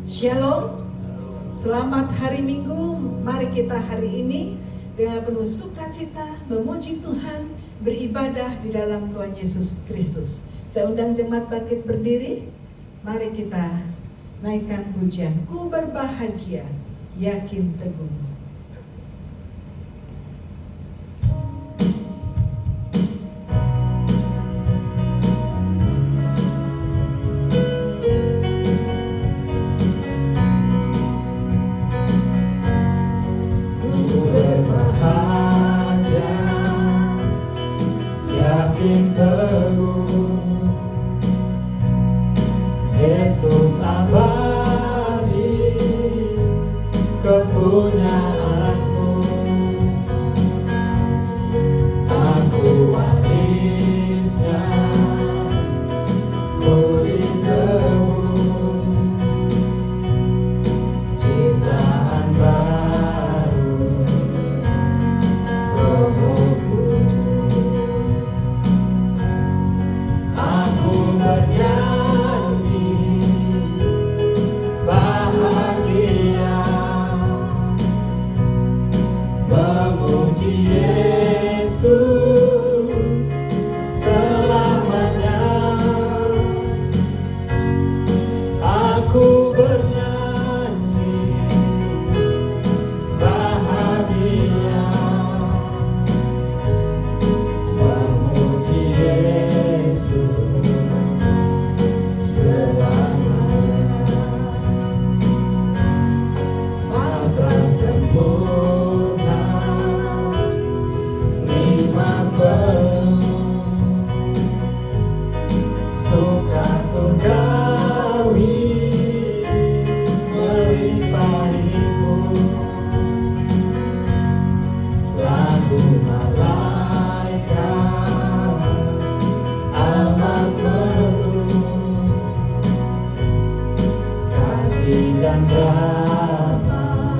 Shalom, selamat hari Minggu. Mari kita hari ini dengan penuh sukacita memuji Tuhan, beribadah di dalam Tuhan Yesus Kristus. Saya undang jemaat bangkit berdiri. Mari kita naikkan pujian. Ku berbahagia, yakin teguh. Yesus abadi kepunyaanku, aku warisnya, murid tebus, ciptaan baru, Roh Kudus. Aku bernyanyi bahagia, memuji Yesus selamanya. Aku bernyanyi bahagia, memuji Yesus selamanya. Pasrah sempurna, nikmat penuh, suka surgawi melimpahiku. Lagu malaikat amat merdu, kasih dan rahmat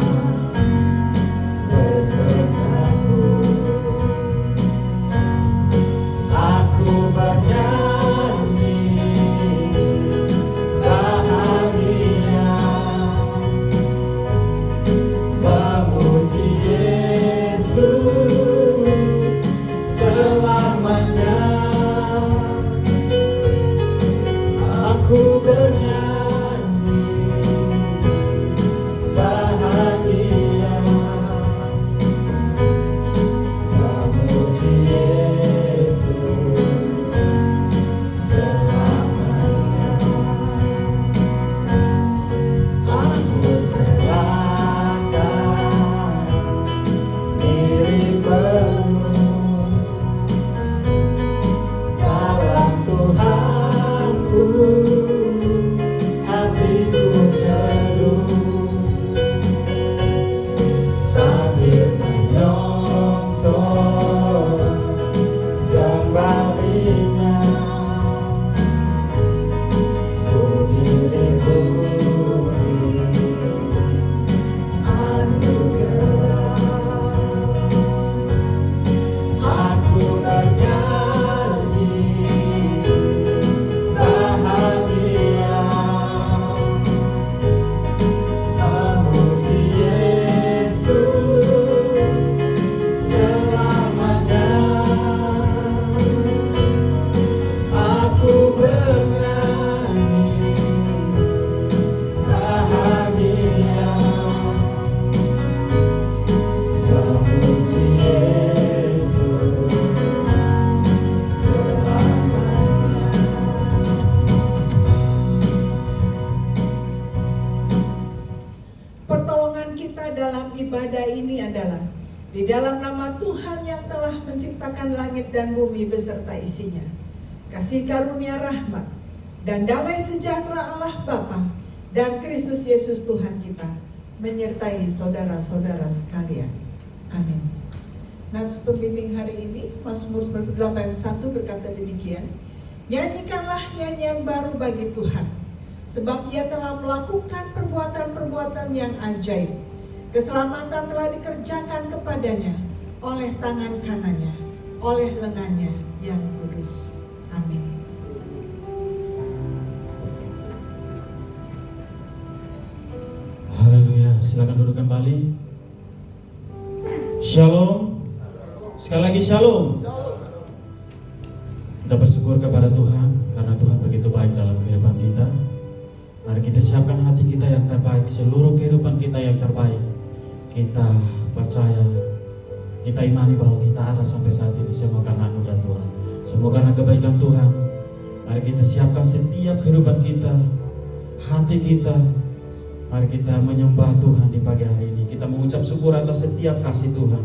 bersertaku. Aku bernyanyi bahagia, memuji Yesus selamanya. Aku bernyanyi bahagia, memuji Yesus selamanya. Aku serahkan diri penuh dalam Tuhanku, hatiku teduh sambil menyongsong kembalinya. Ku pilih budi anugerah. Aku bernyanyi bahagia, memuji Yesus selamanya. Aku bernyanyi bahagia, memuji Yesus selamanya. Pertolongan kita dalam ibadah ini adalah di dalam nama Tuhan yang telah menciptakan langit dan bumi beserta isinya. Kasih karunia rahmat dan damai sejahtera Allah Bapa dan Kristus Yesus Tuhan kita menyertai saudara-saudara sekalian. Amin. Nats pembimbing hari ini Mazmur 91 berkata demikian. Nyanyikanlah nyanyian baru bagi Tuhan, sebab Ia telah melakukan perbuatan-perbuatan yang ajaib. Keselamatan telah dikerjakan kepadanya oleh tangan kanannya, oleh lengannya yang kudus. Amin. Silakan duduk kembali. Shalom. Sekali lagi shalom. Kita bersyukur kepada Tuhan karena Tuhan begitu baik dalam kehidupan kita. Mari kita siapkan hati kita yang terbaik, seluruh kehidupan kita yang terbaik. Kita percaya, kita imani bahwa kita ada sampai saat ini semua karena anugerah Tuhan, semua karena kebaikan Tuhan. Mari kita siapkan setiap kehidupan kita, hati kita. Mari kita menyembah Tuhan di pagi hari ini. Kita mengucap syukur atas setiap kasih Tuhan,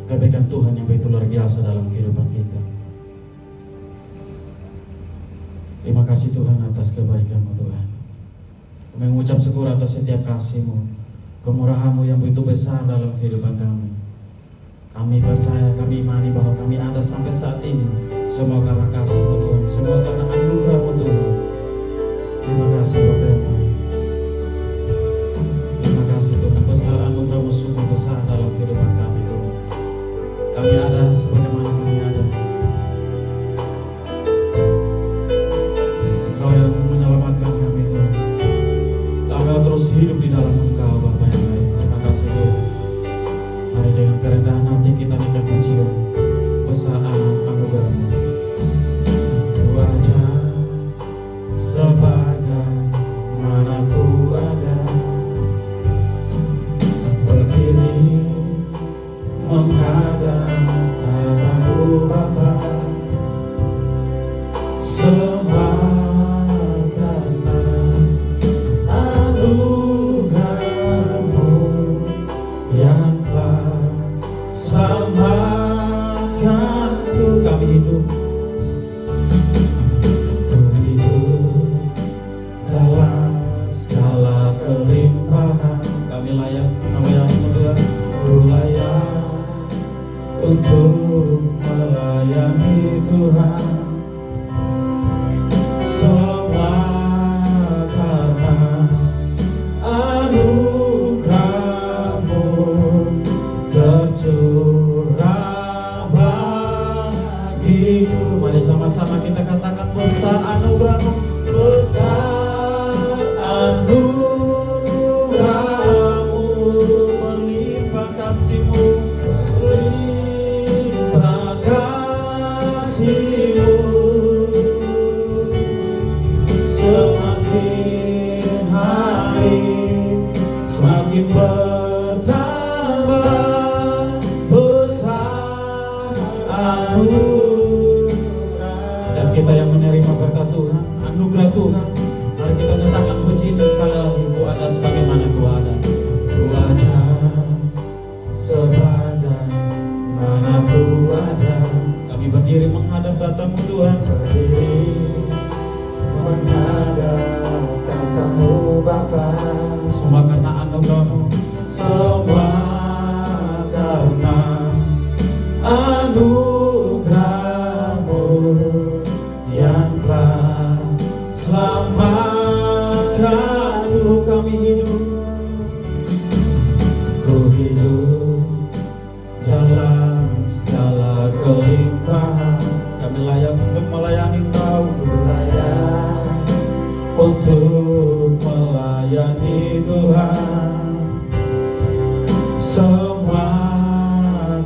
kebaikan Tuhan yang begitu luar biasa dalam kehidupan kita. Terima kasih Tuhan atas kebaikan-Mu Tuhan. Kami mengucap syukur atas setiap kasih-Mu, kemurahan-Mu yang begitu besar dalam kehidupan kami. Kami percaya, kami imani bahwa kami ada sampai saat ini semua karena kasih-Mu Tuhan, semua karena anugerah-Mu Tuhan. Terima kasih Bapa yang baik. Terima kasih Tuhan, besar anugerah-Mu sungguh besar dalam kehidupan kami Tuhan. Kami ada sebagaimana kami ada. Engkau yang menyelamatkan kami Tuhan. Kami terus hidup di dalam Engkau Bapa yang baik. Terima kasih Tuhan. Mari dengan kerendahan hati kita naikkan pujian besar anugerah-Mu. Ku ada sebagai mana ku ada, berdiri menghadap tatamu Bapa. Semua karena anugerah-Mu yang telah selamatkanku. Kami hidup, ku hidup dalam segala kelimpahan. Kami layak, ku layak untuk melayani Tuhan. Semua karena anugerah-Mu tercurah bagiku. Mari sama-sama kita katakan besar anugerah-Mu, besar anugerah-Mu, berlimpah kasih-Mu, berlimpah kasih-Mu. Semakin hari semakin bertambah besar anugerah. Setiap kita yang menerima berkat Tuhan, anugerah Tuhan, mari kita nyatakan puji ini sekali lagi. Ku ada sebagaimana ku ada, ku ada sebagai mana ku ada. Kami berdiri menghadap tatamu Tuhan, Berdiri menghadap tatamu Bapa. semua karena anugerah-Mu, semua karena anugerah-Mu yang telah selamatkanku. Kami hidup, ku hidup dalam segala kelimpahan. Kami layak untuk melayani Kau, Layak untuk melayani Tuhan. Semua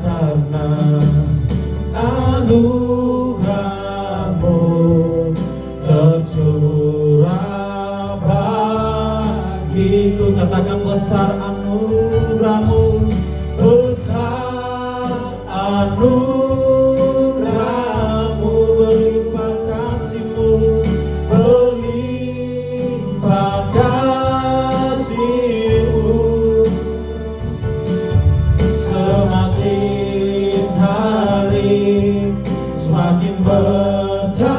karena anugerah-Mu tercurah bagiku. Katakan besar anugerah-Mu, besar anugerah-Mu, berlimpah kasih-Mu, berlimpah kasih-Mu. Semakin hari semakin bertambah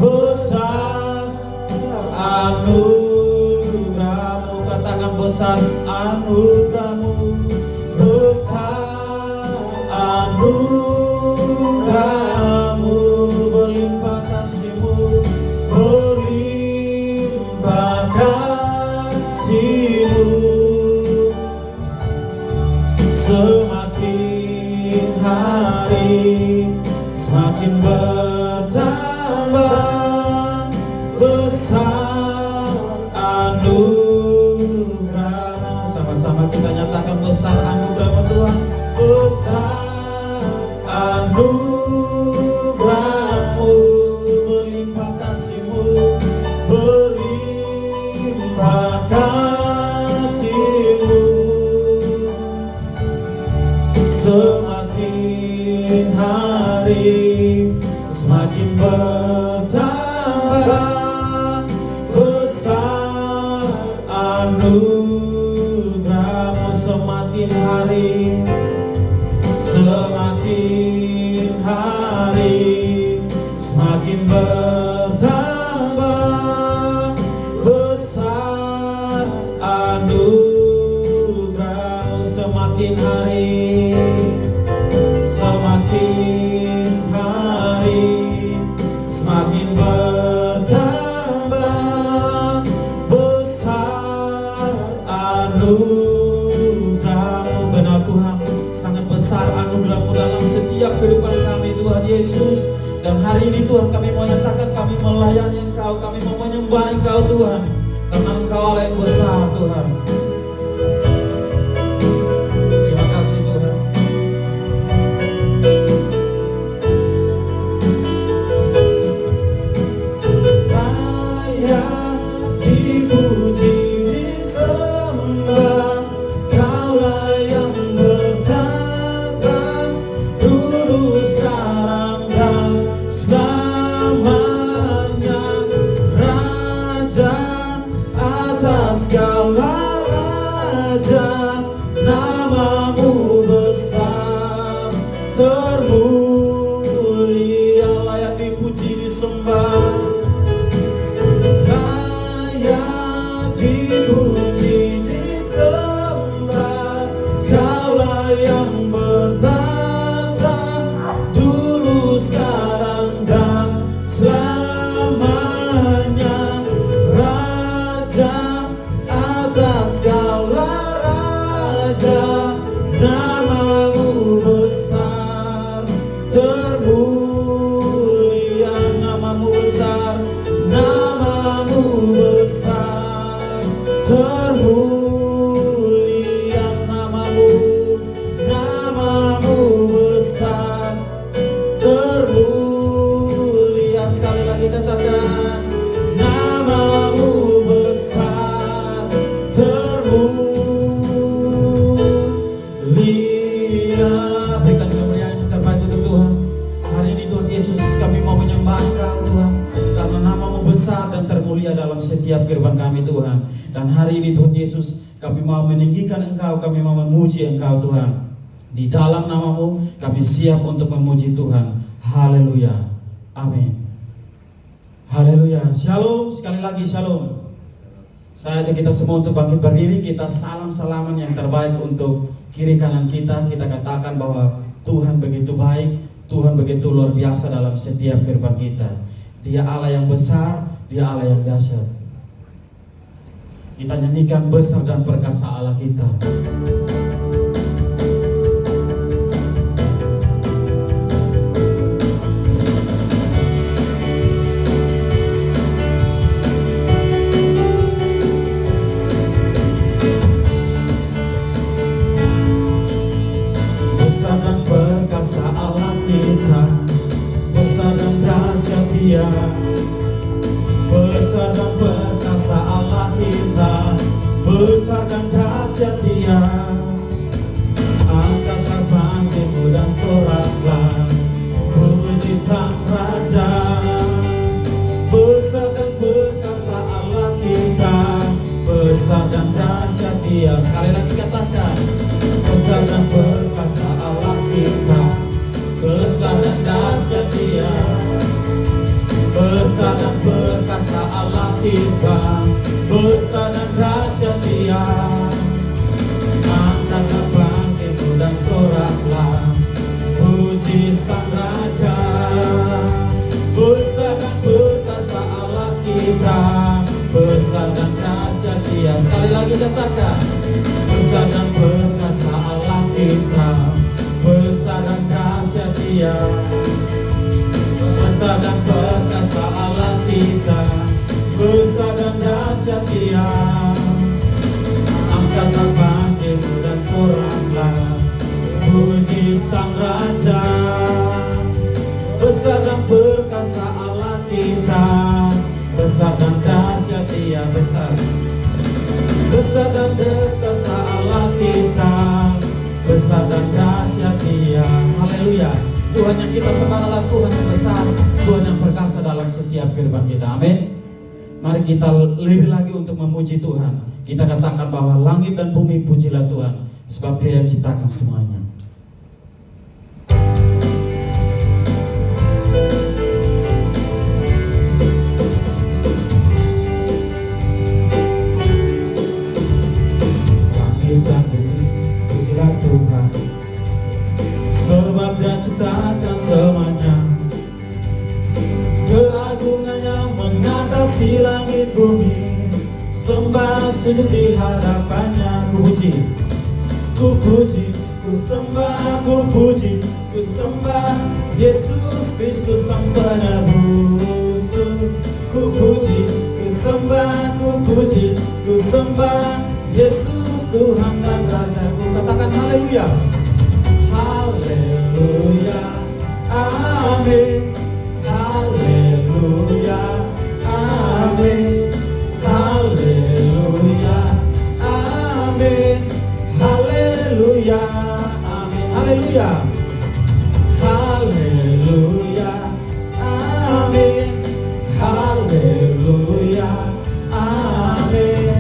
besar anugerah-Mu. Katakan besar anugerah-Mu, besar anugerah-Mu, berlimpah kasih-Mu, berlimpah kasih-Mu. Semakin hari semakin bertambah besar anugerah. anugerah-Mu semakin hari semakin bertambah besar. Anugerah-Mu semakin hari semakin bertambah besar. Anugerah-Mu, benar Tuhan, sangat besar anugerah-Mu dalam setiap kehidupan kami Tuhan Yesus. Dan hari ini Tuhan kami mau nyatakan kami melayani Engkau, kami mau menyembah Engkau Tuhan, karena Engkau Allah yang besar Tuhan. Terima kasih Tuhan. Layak dipuji, disembah, Kaulah yang bertata dulu, sekarang dan selamanya. Raja atas segala raja, nama-Mu besar termulia, layak dipuji, disembah, layak dipuji, disembah, Kaulah yang bertata dulu, sekarang dan selamanya. Raja atas segala raja, nama-Mu besar termulia, nama-Mu besar, nama-Mu besar termulia, nama-Mu besar termulia. Sekali lagi katakan, nama-Mu besar termulia. Berikan kemuliaan yang terbaik untuk Tuhan. Hari ini Tuhan Yesus, kami mau menyembah Engkau Tuhan, karena nama-Mu besar dan termulia dalam setiap kehidupan kami Tuhan. Dan hari ini Tuhan Yesus, kami mau meninggikan Engkau, kami mau memuji Engkau Tuhan. Di dalam nama-Mu kami siap untuk memuji Tuhan. Haleluya, amin. Haleluya, shalom, sekali lagi shalom. Saya ajak kita semua untuk bangkit berdiri, kita salam-salaman yang terbaik untuk kiri kanan kita. Kita katakan bahwa Tuhan begitu baik, Tuhan begitu luar biasa dalam setiap kehidupan kita. Dia Allah yang besar, Dia Allah yang dahsyat. Kita nyanyikan besar dan perkasa Allah kita. Besar dan perkasa Allah kita, besar dan dahsyat Dia. Besar dan perkasa Allah kita, besar dan dahsyat Dia. Angkatlah bangkitmu dan soraklah, puji Sang Raja. Besar dan perkasa Allah kita, besar dan dahsyat Dia. Sekali lagi katakan, besar dan perkasa Allah kita, besar dan dahsyat Dia. Besar dan perkasa Allah kita, besar dan dahsyat Dia. Angkatlah bangkitmu dan soraklah, puji Sang Raja. Besar dan perkasa Allah kita, besar dan dahsyat Dia. Sekali lagi katakan, besar dan perkasa Allah kita, besar dan dahsyat Dia. Besar dan perkasa Allah kita, besar dan dahsyat Dia. Angkatlah bangkitmu dan soraklah, puji Sang Raja. Besar dan perkasa Allah kita, besar dan dahsyat Dia. Besar dan perkasa Allah kita, besar dan dahsyat Dia. Haleluya. Tuhan yang kita sembah adalah Tuhan yang besar, Tuhan yang perkasa dalam setiap kehidupan kita. Amin. Mari kita lebih lagi untuk memuji Tuhan. Kita katakan bahwa langit dan bumi pujilah Tuhan, sebab Dia yang ciptakan semuanya. Langit dan bumi pujilah Tuhan, sebab Dia ciptakan semuanya. Keagungannya mengatasi langit bumi, sembah sujud di hadapannya. Ku puji, ku sembah, ku puji, ku sembah Yesus Kristus Sang Penebusku. Ku puji, ku sembah, ku puji, ku sembah Yesus Tuhan dan Rajaku. Katakan haleluya, haleluya, amin. Haleluya, amin. Haleluya, amin. Haleluya, amin. Haleluya, haleluya, amin. Haleluya, amin.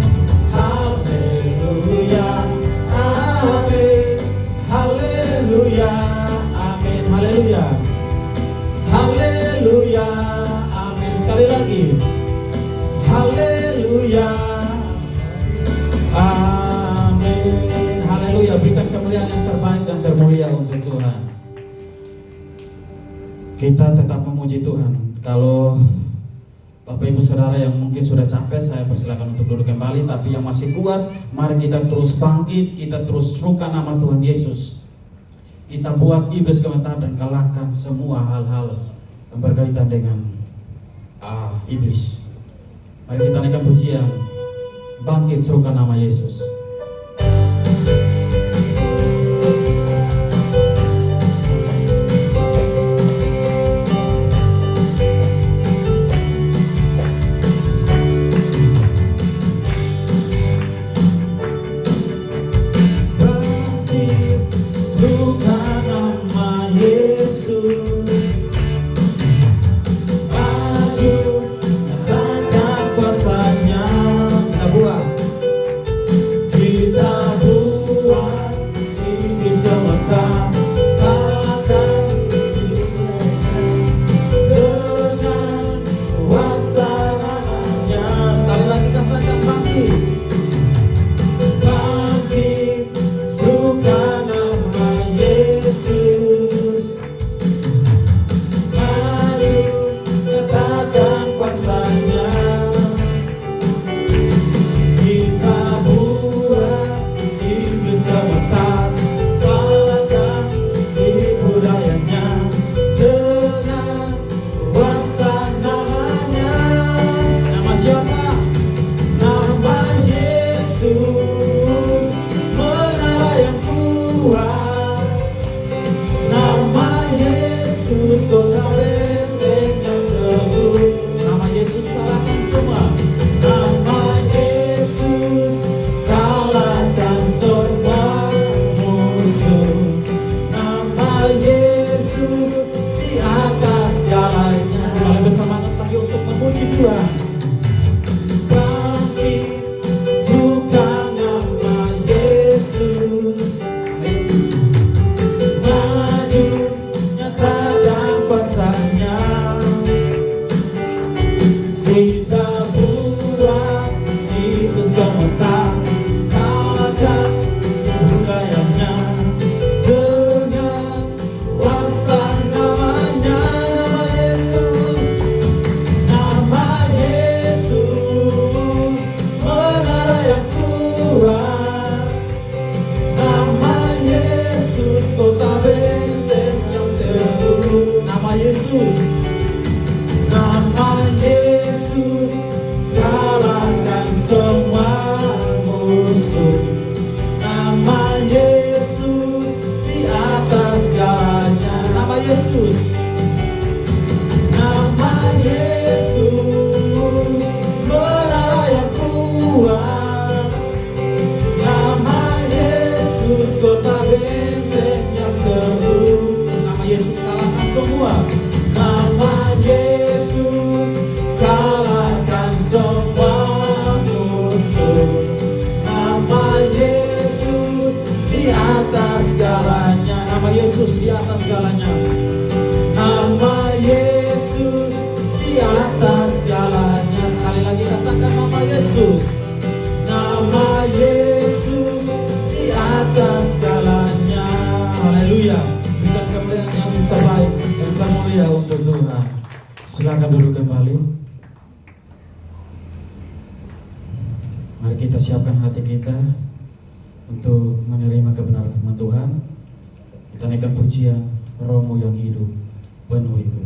Haleluya, amin. Haleluya, amin. Haleluya, haleluya, amin. Sekali lagi, haleluya, amin. Haleluya. Berikan kemuliaan yang terbaik dan termulia untuk Tuhan. Kita tetap memuji Tuhan. Kalau Bapak Ibu Saudara yang mungkin sudah capek, saya persilakan untuk duduk kembali. Tapi yang masih kuat, mari kita terus bangkit, kita terus serukan nama Tuhan Yesus. Kita buat iblis gemetar dan kalahkan semua hal-hal yang berkaitan dengan iblis. Mari kita naikkan pujian, bangkit serukan nama Yesus. segalanya. Nama Yesus di atas segalanya. Sekali lagi katakan nama Yesus. Nama Yesus di atas segalanya. Haleluya. Berikan kemuliaan yang terbaik, yang termulia untuk Tuhan. Silakan duduk kembali. Mari kita siapkan hati kita untuk menerima kebenaran firman Tuhan. Kita naikkan pujian Rohmu yang hidup penuhiku.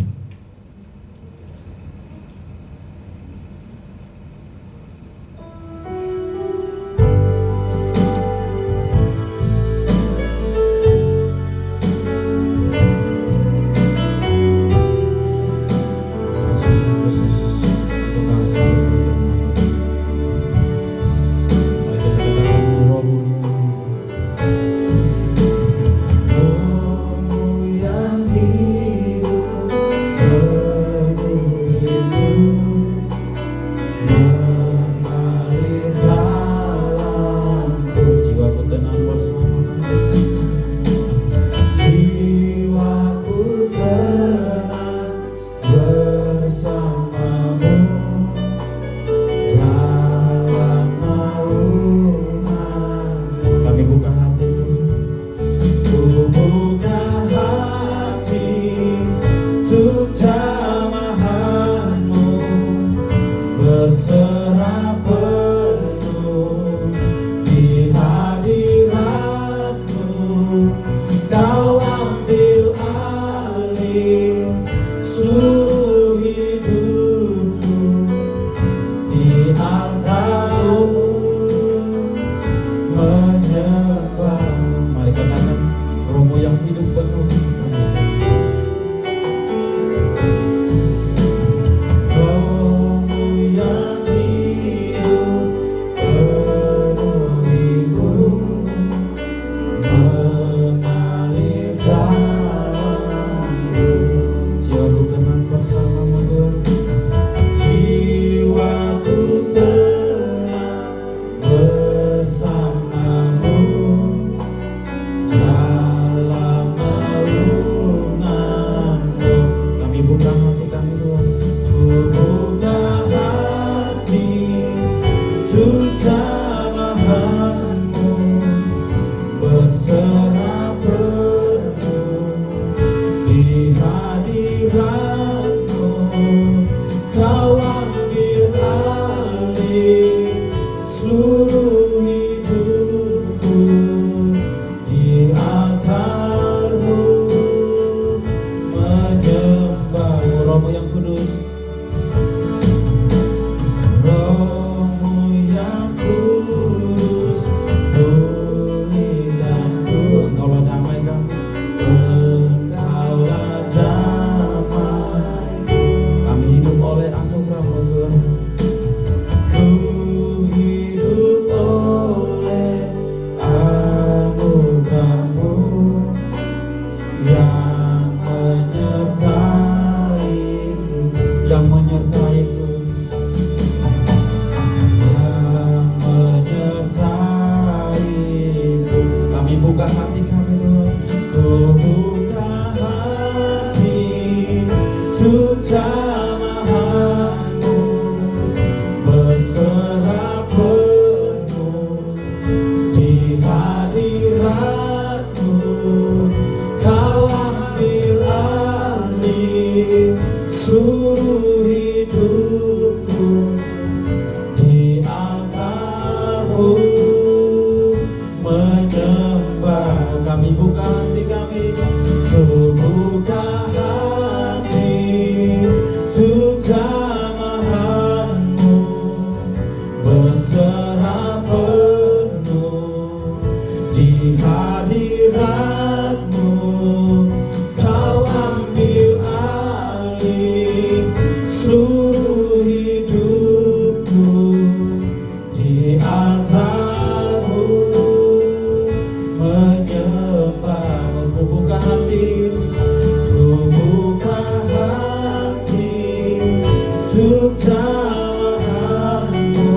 Untuk jamahanmu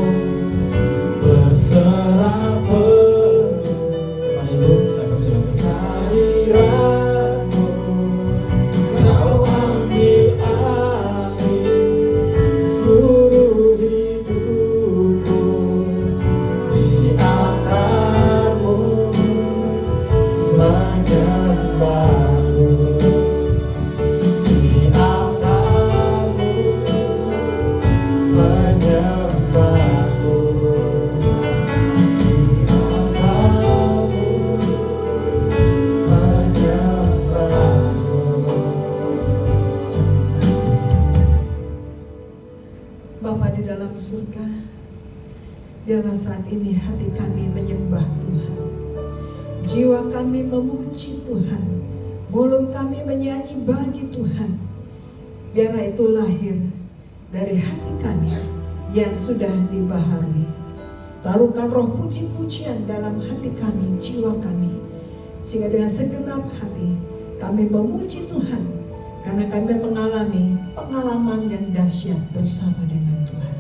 Biarlah saat ini hati kami menyembah Tuhan, jiwa kami memuji Tuhan, mulut kami menyanyi bagi Tuhan. Biarlah itu lahir dari hati kami yang sudah dibaharui. Taruhkan roh puji-pujian dalam hati kami, jiwa kami, sehingga dengan segenap hati kami memuji Tuhan, karena kami mengalami pengalaman yang dahsyat bersama dengan Tuhan.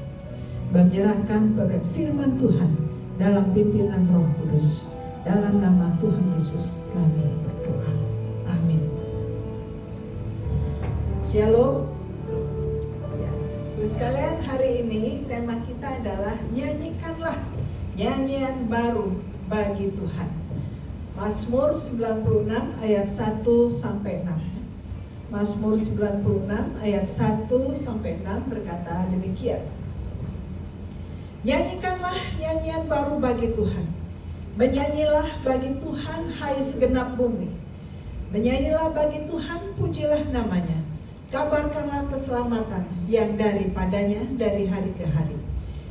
Menyerahkan pada firman Tuhan dalam pimpinan Roh Kudus. Dalam nama Tuhan Yesus kami berdoa. Amin. Shalom. Ya, Ibu sekalian, hari ini tema kita adalah nyanyikanlah nyanyian baru bagi Tuhan. Mazmur 96 ayat 1 sampai 6. Mazmur 96 ayat 1 sampai 6 berkata demikian. Nyanyikanlah nyanyian baru bagi Tuhan. Menyanyilah bagi Tuhan, hai segenap bumi. Menyanyilah bagi Tuhan, pujilah namanya. Kabarkanlah keselamatan yang daripadanya dari hari ke hari.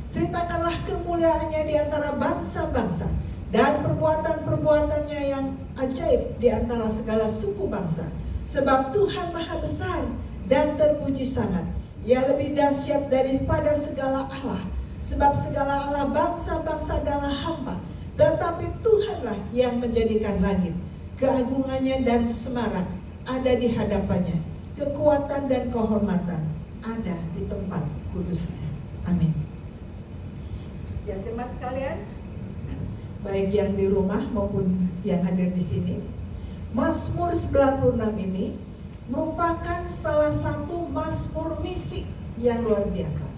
Ceritakanlah kemuliaannya di antara bangsa-bangsa, dan perbuatan-perbuatannya yang ajaib di antara segala suku bangsa. Sebab Tuhan maha besar dan terpuji sangat. Ia lebih dahsyat daripada segala Allah. Sebab segala Allah bangsa-bangsa adalah hamba, tetapi Tuhanlah yang menjadikan langit. Keagungannya dan semarak ada di hadapannya. Kekuatan dan kehormatan ada di tempat kudusnya. Amin. Ya jemaat sekalian, baik yang di rumah maupun yang hadir di sini, Mazmur 96 ini merupakan salah satu mazmur misi yang luar biasa.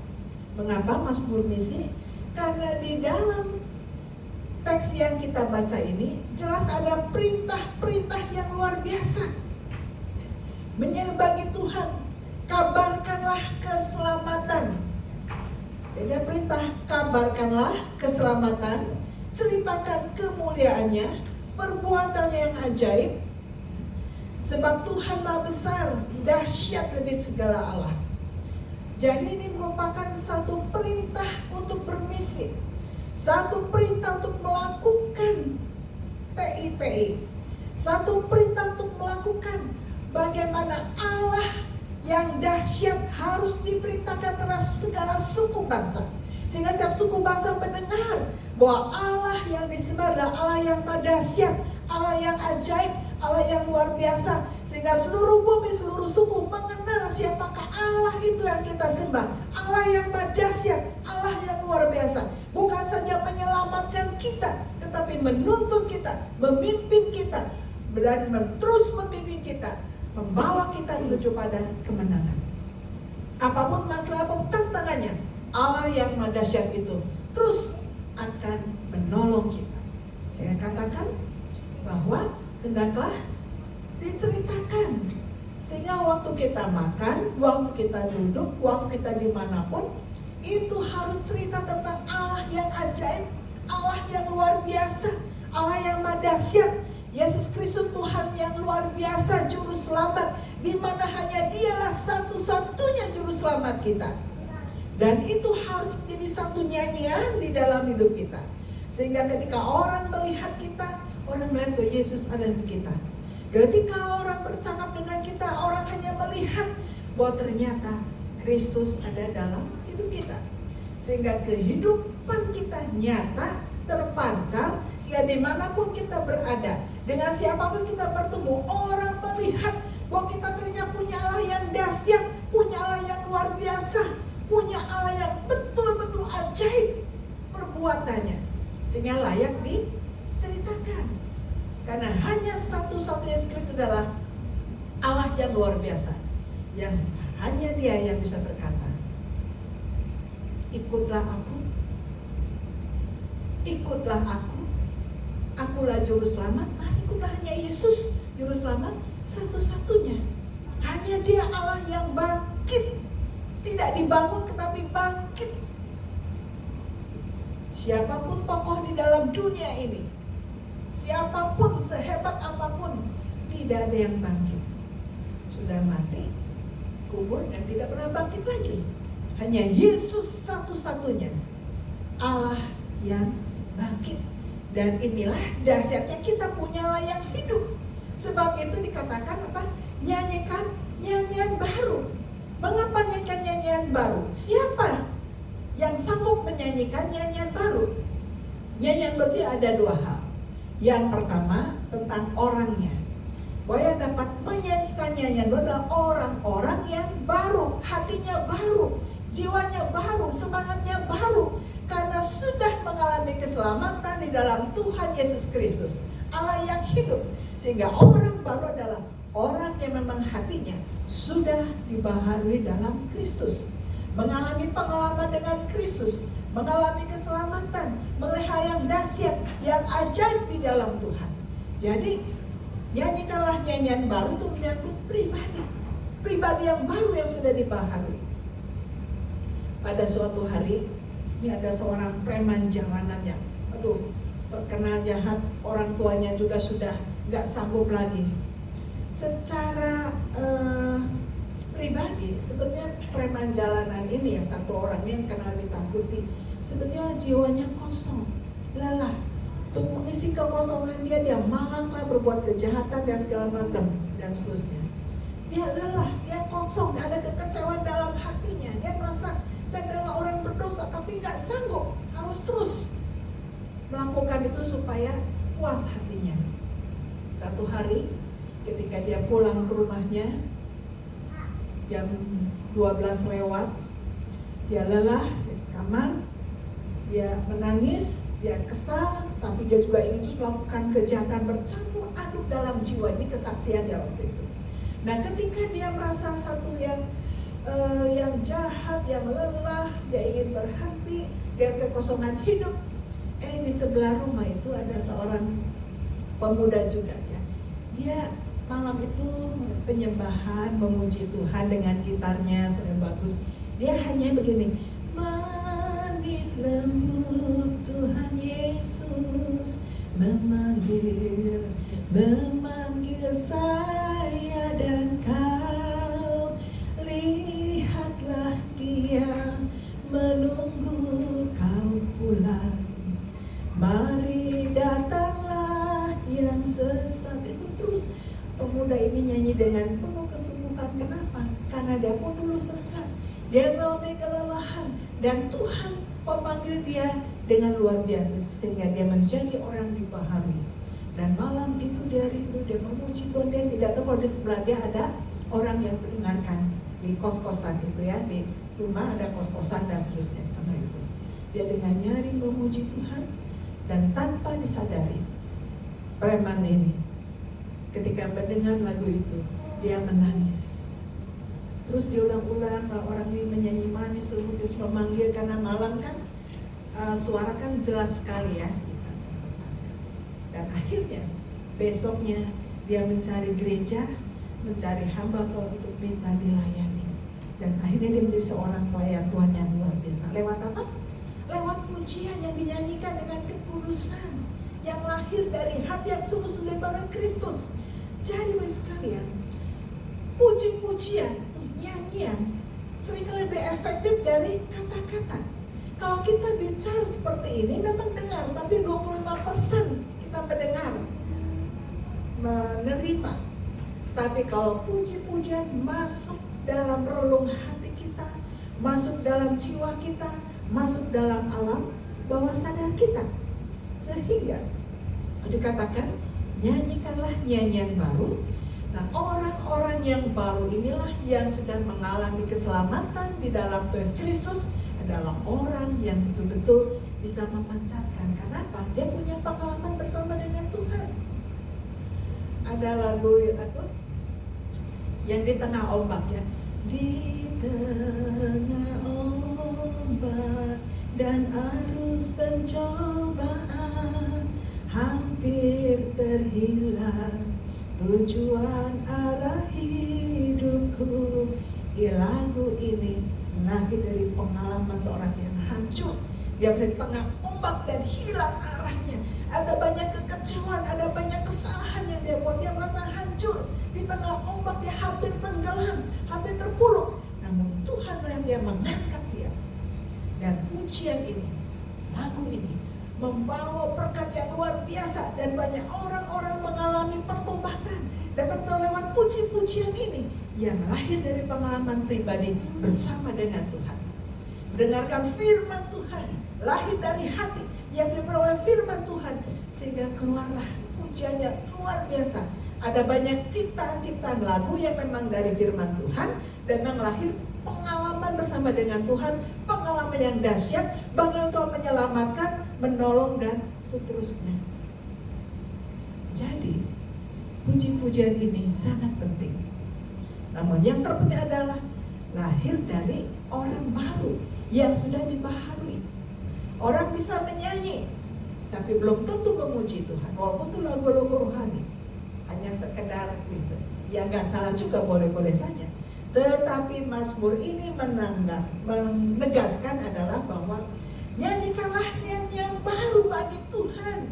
Mengapa mazmur misi? Karena di dalam teks yang kita baca ini jelas ada perintah-perintah yang luar biasa. Menyembah Tuhan, kabarkanlah keselamatan. Ada perintah, kabarkanlah keselamatan, ceritakan kemuliaannya, perbuatannya yang ajaib. Sebab Tuhan maha besar, dahsyat lebih segala Allah. Jadi ini merupakan satu perintah untuk bermisi, satu perintah untuk melakukan PIPI, satu perintah untuk melakukan bagaimana Allah yang dahsyat harus diberitakan atas segala suku bangsa. Sehingga setiap suku bangsa mendengar bahwa Allah yang disembah adalah Allah yang dahsyat, Allah yang ajaib, Allah yang luar biasa. Sehingga seluruh bumi, seluruh suku mengenal siapakah Allah itu yang kita sembah. Allah yang dahsyat, Allah yang luar biasa. Bukan saja menyelamatkan kita, tetapi menuntun kita, memimpin kita, dan terus membimbing kita, membawa kita menuju pada kemenangan. Apapun masalah, apapun tantangannya, Allah yang dahsyat itu terus akan menolong kita. Saya katakan bahwa hendaklah diceritakan, sehingga waktu kita makan, waktu kita duduk, waktu kita dimanapun, itu harus cerita tentang Allah yang ajaib, Allah yang luar biasa, Allah yang dahsyat, Yesus Kristus Tuhan yang luar biasa, juru selamat, di mana hanya Dialah satu-satunya juru selamat kita. Dan itu harus menjadi satu nyanyian di dalam hidup kita, sehingga ketika orang melihat kita, orang melihat bahwa Yesus ada di kita. Ketika orang bercakap dengan kita, orang hanya melihat bahwa ternyata Kristus ada dalam hidup kita. Sehingga kehidupan kita nyata, terpancar, sehingga dimanapun kita berada, dengan siapapun kita bertemu, orang melihat bahwa kita ternyata punya Allah yang dahsyat, punya Allah yang luar biasa, punya Allah yang betul-betul ajaib perbuatannya, sehingga layak diceritakan. Karena hanya satu-satunya Yesus Kristus adalah Allah yang luar biasa, yang hanya Dia yang bisa berkata, ikutlah aku, ikutlah aku, akulah juru selamat. Ikutlah hanya Yesus juru selamat satu-satunya. Hanya Dia Allah yang bangkit, tidak dibangun tetapi bangkit. Siapapun tokoh di dalam dunia ini, siapapun sehebat apapun, tidak ada yang bangkit. Sudah mati, kubur, dan tidak pernah bangkit lagi. Hanya Yesus satu-satunya Allah yang bangkit. Dan inilah dahsyatnya kita punya layak hidup. Sebab itu dikatakan apa? Nyanyikan nyanyian baru. Mengapa nyanyikan nyanyian baru? Siapa yang sanggup menyanyikan nyanyian baru? Nyanyian bersih ada dua hal. Yang pertama tentang orangnya. Bahwa yang dapat menyanyikan nyanyian baru adalah orang-orang yang baru, hatinya baru, jiwanya baru, semangatnya baru. Karena sudah mengalami keselamatan di dalam Tuhan Yesus Kristus, Allah yang hidup. Sehingga orang baru adalah orang yang memang hatinya sudah dibaharui dalam Kristus, mengalami pengalaman dengan Kristus, mengalami keselamatan, melihat hal yang dahsyat, yang ajaib di dalam Tuhan. Jadi nyanyikanlah nyanyian baru itu menyangkut pribadi yang baru yang sudah dibaharui. Pada suatu hari, ini ada seorang preman jalanan yang terkenal jahat, orang tuanya juga sudah gak sanggup lagi. Secara pribadi, sebetulnya preman jalanan ini yang satu orang yang kenal ditakuti, sebetulnya jiwanya kosong, lelah. Untuk mengisi kekosongan dia malanglah berbuat kejahatan dan segala macam dan seterusnya. Dia lelah, dia kosong, ada kekecewaan dalam hatinya. Dia merasa saya adalah orang berdosa tapi gak sanggup, harus terus melakukan itu supaya puas hatinya. Satu hari ketika dia pulang ke rumahnya jam 12 lewat, dia lelah di kamar, dia menangis, dia kesal, tapi dia juga ingin terus melakukan kejahatan bercampur aduk dalam jiwa. Ini kesaksian dia waktu itu. Nah, ketika dia merasa satu yang jahat, yang lelah, dia ingin berhenti dengan kekosongan hidup. Di sebelah rumah itu ada seorang pemuda juga ya. Dia malam itu penyembahan, memuji Tuhan dengan gitarnya sudah bagus. Dia hanya begini, manis lembut Tuhan Yesus memanggil saya dan kau, lihatlah dia menunggu kau pulang. Mari datanglah yang sesat. Itu terus pemuda ini nyanyi dengan penuh kesungguhan. Kenapa? Karena dia pun dulu sesat, dia mengalami kelelahan, dan Tuhan memanggil dia dengan luar biasa sehingga dia menjadi orang dibaharui. Dan malam itu dia rindu, dia memuji Tuhan. Dia tidak tahu kalau di sebelah dia ada orang yang mendengarkan di kos-kosan itu ya, di rumah ada kos-kosan dan seterusnya. Karena itu dia dengan nyaring memuji Tuhan. Dan tanpa disadari, preman ini ketika mendengar lagu itu, dia menangis. Terus diulang-ulang, orang ini menyanyi manis, lembut, memanggil, karena malam kan suara kan jelas sekali ya. Dan akhirnya besoknya dia mencari gereja, mencari hamba untuk minta dilayani. Dan akhirnya dia menjadi seorang pelayan Tuhan yang luar biasa. Lewat apa? Lewat pujian yang dinyanyikan dengan kekudusan yang lahir dari hati yang sungguh-sungguh daripada Kristus. Jadi sekalian, puji-pujian, nyanyian seringkali lebih efektif dari kata-kata. Kalau kita bicara seperti ini memang dengar, tapi 25% kita mendengar, menerima. Tapi kalau puji-pujian masuk dalam relung hati kita, masuk dalam jiwa kita, masuk dalam alam bawah sadar kita, sehingga dikatakan nyanyikanlah nyanyian baru. Nah, orang-orang yang baru inilah yang sudah mengalami keselamatan di dalam Tuhan Kristus adalah orang yang betul-betul bisa memancarkan. Kenapa? Dia punya pengalaman bersama dengan Tuhan. Ada lagu yang di tengah ombak ya, di tengah ombak dan arus pencobaan hampir terhilang tujuan arah hidupku. Lagu ini lahir dari pengalaman seorang yang hancur. Dia di tengah ombak dan hilang arahnya. Ada banyak kekecewaan, ada banyak kesalahan yang dia buat. Dia merasa hancur. Di tengah ombak dia hampir tenggelam, hampir terpuruk. Namun Tuhan yang dia mengangkat dia. Dan pujian ini, lagu ini membawa berkat yang luar biasa, dan banyak orang-orang mengalami pertobatan. Dan lewat puji-pujian ini yang lahir dari pengalaman pribadi bersama dengan Tuhan. Mendengarkan firman Tuhan, lahir dari hati yang diperoleh firman Tuhan, sehingga keluarlah pujiannya luar biasa. Ada banyak ciptaan-ciptaan lagu yang memang dari firman Tuhan, dan memang lahir pengalaman bersama dengan Tuhan, pengalaman yang dahsyat, bagaimana Tuhan menyelamatkan, menolong, dan seterusnya. Jadi, puji-pujian ini sangat penting. Namun yang terpenting adalah lahir dari orang baru yang sudah dibaharui. Orang bisa menyanyi, tapi belum tentu memuji Tuhan, walaupun itu lagu-lagu rohani. Hanya sekedar bisa. Ya nggak salah juga, boleh-boleh saja. Tetapi Mazmur ini menegaskan adalah bahwa nyanyikanlah nyanyian yang baru bagi Tuhan.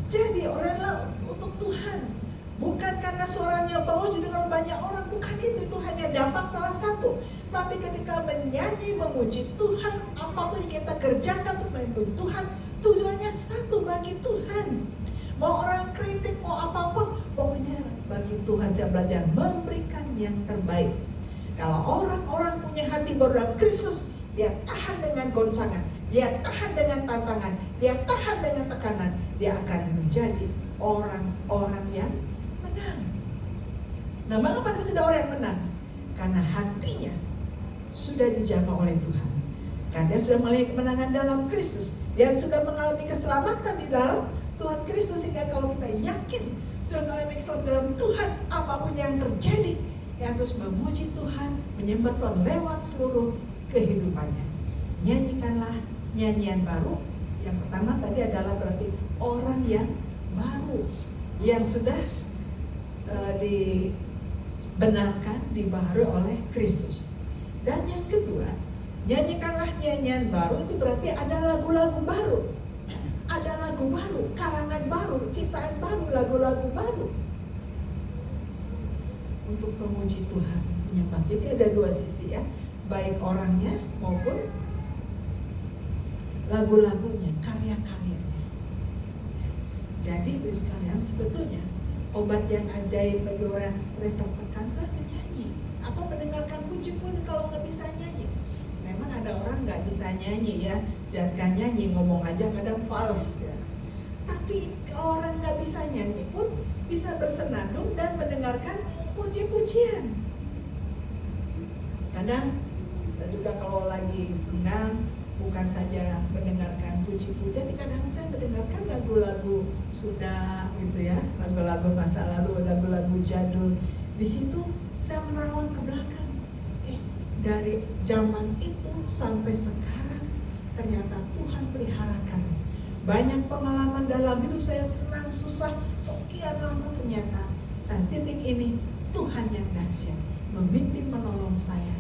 Jadi oranglah untuk Tuhan. Bukan karena suaranya bagus didengar banyak orang, bukan itu hanya dampak salah satu. Tapi ketika menyanyi, memuji Tuhan, apapun yang kita kerjakan untuk memuji Tuhan, tujuannya satu, bagi Tuhan. Mau orang kritik, mau apapun, pokoknya bagi Tuhan. Saya belajar memberikan yang terbaik. Kalau orang-orang punya hati baru dalam Kristus, dia tahan dengan goncangan, dia tahan dengan tantangan, dia tahan dengan tekanan, dia akan menjadi orang-orang yang menang. Nah, mengapa tidak orang yang menang? Karena hatinya sudah dijaga oleh Tuhan. Karena dia sudah mengalami kemenangan dalam Kristus. Dia sudah mengalami keselamatan di dalam Tuhan Kristus. Sehingga kalau kita yakin sudah mengalami keselamatan dalam Tuhan, apapun yang terjadi, dia harus memuji Tuhan, menyembah Tuhan lewat seluruh kehidupannya. Nyanyikanlah nyanyian baru. Yang pertama tadi adalah berarti orang yang baru, yang sudah dibenarkan, dibaharui oleh Kristus. Dan yang kedua, nyanyikanlah nyanyian baru, itu berarti ada lagu-lagu baru. Ada lagu baru, karangan baru, ciptaan baru, lagu-lagu baru untuk memuji Tuhan, menyembah. Jadi ada dua sisi ya, baik orangnya maupun lagu-lagunya, karya-karyanya. Jadi itu sekalian, sebetulnya obat yang ajaib bagi orang yang stres tertekan adalah menyanyi atau mendengarkan puji pun. Kalau nggak bisa nyanyi, memang ada orang nggak bisa nyanyi ya, jangan nyanyi, ngomong aja kadang fals ya. Tapi kalau orang nggak bisa nyanyi pun bisa bersenandung dan mendengarkan puji-pujian. Kadang saya juga kalau lagi senang, bukan saja mendengarkan puji-pujian, kadang saya mendengarkan lagu-lagu sudah gitu ya, lagu-lagu masa lalu, lagu-lagu jadul. Di situ saya menerawang ke belakang. Dari zaman itu sampai sekarang ternyata Tuhan peliharakan. Banyak pengalaman dalam hidup saya, senang, susah, sekian lama, ternyata saat titik ini Tuhan yang dahsyat memimpin, menolong saya.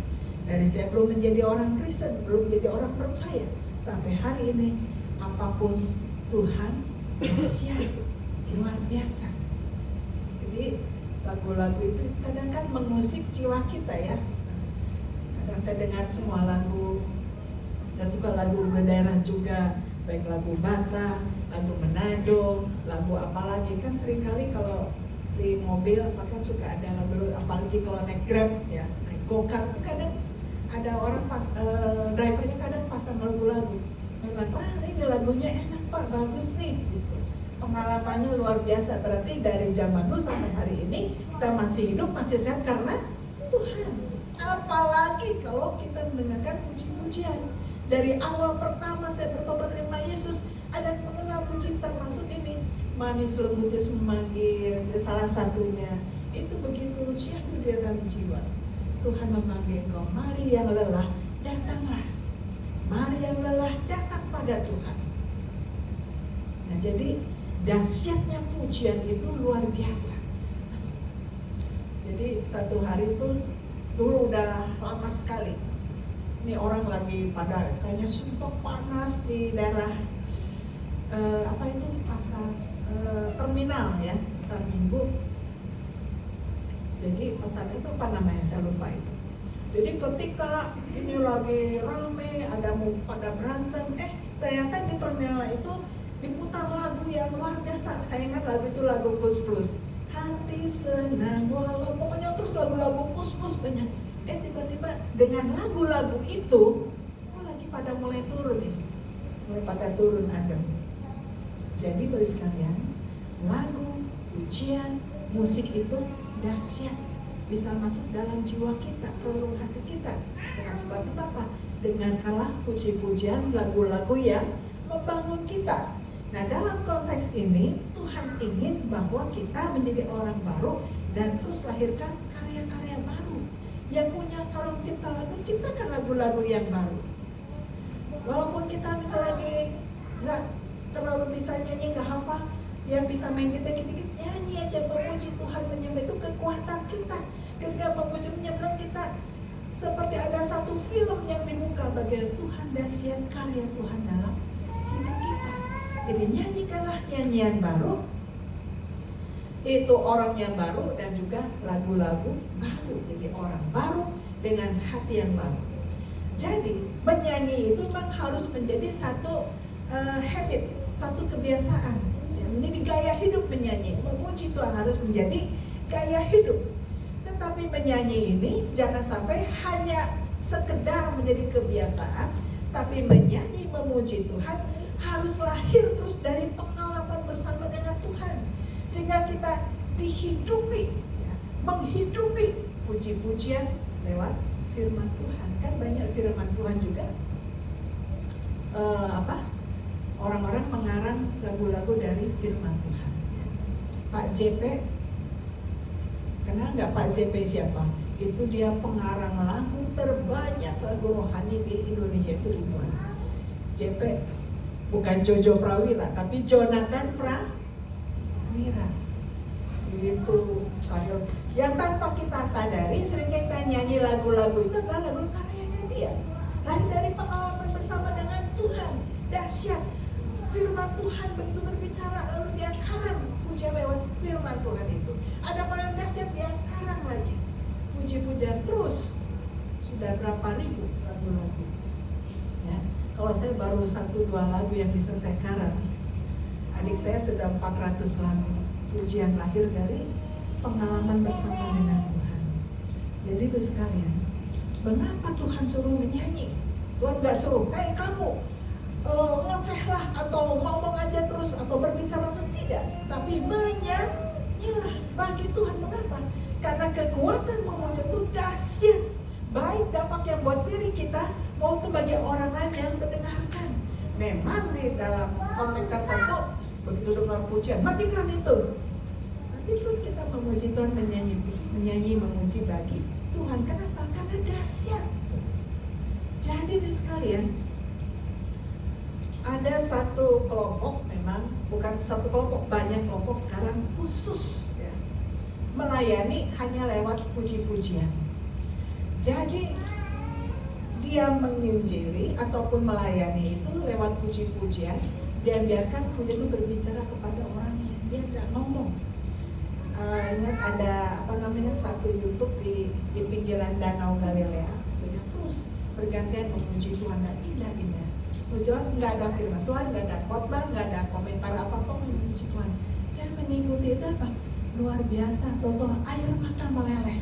Dari saya belum menjadi orang Kristen, belum menjadi orang percaya, sampai hari ini apapun Tuhan dahsyat, luar biasa. Jadi lagu-lagu itu kadang kan mengusik jiwa kita ya. Kadang saya dengar semua lagu, saya suka lagu daerah juga, baik lagu Batak, lagu Manado, lagu apalagi, kan seringkali kalau di mobil bahkan suka ada lagu, apalagi kalau naik Grab ya, naik go-kart itu kadang ada orang drivernya kadang pasang lagu-lagu. Wah, ini lagunya enak Pak, bagus nih gitu. Pengalamannya luar biasa. Berarti dari zaman dulu sampai hari ini kita masih hidup, masih sehat karena Tuhan. Apalagi kalau kita mendengarkan puji-pujian. Dari awal pertama saya bertobat terima Yesus, ada mengenal puji, termasuk ini manis lembut Yesus memanggil, salah satunya itu begitu syahdu di dalam jiwa. Tuhan memanggil kau, mari yang lelah, datanglah. Mari yang lelah, datang pada Tuhan. Nah, jadi dahsyatnya pujian itu luar biasa. Jadi satu hari itu dulu udah lama sekali. Ini orang lagi pada kayaknya sumpah panas di daerah apa itu pasar terminal ya, pasar Minggu. Jadi pasar itu apa namanya, saya lupa itu. Jadi ketika ini lagi rame, ada mau pada berantem, Ternyata di Permela itu diputar lagu yang luar biasa. Saya ingat lagu itu lagu Plus Plus. Hati senang walau, pokoknya terus lagu-lagu Plus Plus banyak. Tiba-tiba dengan lagu-lagu itu, lagi pada mulai turun nih, mulai pada turun adem. Jadi bagi sekalian, lagu, pujian, musik itu dahsyat, bisa masuk dalam jiwa kita, relung hati kita. Sebab itu apa? Dengarkanlah puji-pujian, lagu-lagu yang membangun kita. Nah, dalam konteks ini Tuhan ingin bahwa kita menjadi orang baru dan terus lahirkan karya-karya baru. Yang punya karung cipta lagu, ciptakan lagu-lagu yang baru. Walaupun kita misalnya nggak terlalu bisa nyanyi, nggak hafal, yang bisa main dikit-dikit nyanyi aja, memuji Tuhan, menyembah, itu kekuatan kita. Ketika memuji menyembah kita, seperti ada satu film yang dibuka bagi Tuhan, dahsyat karya Tuhan dalam hidup kita. Jadi nyanyikanlah nyanyian baru, itu orang yang baru dan juga lagu-lagu baru. Jadi orang baru dengan hati yang baru. Jadi menyanyi itu memang harus menjadi satu habit, satu kebiasaan, ya, menjadi gaya hidup menyanyi. Memuji Tuhan harus menjadi gaya hidup. Tetapi menyanyi ini jangan sampai hanya sekedar menjadi kebiasaan, tapi menyanyi memuji Tuhan harus lahir terus dari pengalaman bersama dengan Tuhan, sehingga kita dihidupi, ya, menghidupi puji-pujian lewat firman Tuhan. Kan banyak firman Tuhan juga. Orang-orang mengarang lagu-lagu dari firman Tuhan. Pak JP, kenal nggak Pak JP siapa? Itu dia pengarang lagu terbanyak lagu rohani di Indonesia, itu ribuan. JP bukan Jojo Prawira, tapi Jonathan Prawira. Itu karya yang tanpa kita sadari sering kita nyanyi lagu-lagu itu adalah lagu karyanya dia. Lahir dari pengalaman bersama dengan Tuhan. Dahsyat. Firman Tuhan begitu berbicara, lalu dia karang pujian lewat firman Tuhan itu. Ada orang dahsyat, dia karang lagi puji-pujian terus. Sudah berapa ribu lagu-lagu, ya. Kalau saya baru 1-2 lagu yang bisa saya karang. Adik saya sudah 400 lagu pujian lahir dari pengalaman bersama dengan Tuhan. Jadi sekalian, mengapa Tuhan suruh menyanyi? Tuhan gak suruh kamu ngocehlah atau ngomong aja terus atau berbicara terus, tidak, tapi menyanyilah bagi Tuhan. Mengapa? Karena kekuatan memuji itu dahsyat, baik dampak yang buat diri kita maupun bagi orang lain yang mendengarkan. Memang di dalam konteks tertentu begitu dengar pujian matikan itu, tapi terus kita memuji Tuhan, menyanyi memuji bagi Tuhan. Kenapa? Karena dahsyat. Jadi di sekalian, ada satu kelompok, memang bukan satu kelompok, banyak kelompok sekarang khusus, ya, melayani hanya lewat puji-pujian. Jadi dia menginjili ataupun melayani itu lewat puji-pujian. Dia biarkan pujian itu berbicara kepada orangnya, dia tidak ngomong. Ingat ada satu YouTube di pinggiran Danau Galilea, dia terus bergantian memuji Tuhan dan indah-indah. Tuhan nggak ada firman Tuhan, nggak ada khotbah, nggak ada komentar apa-apa, memuji Tuhan. Saya mengikuti itu apa? Luar biasa, tonton air mata meleleh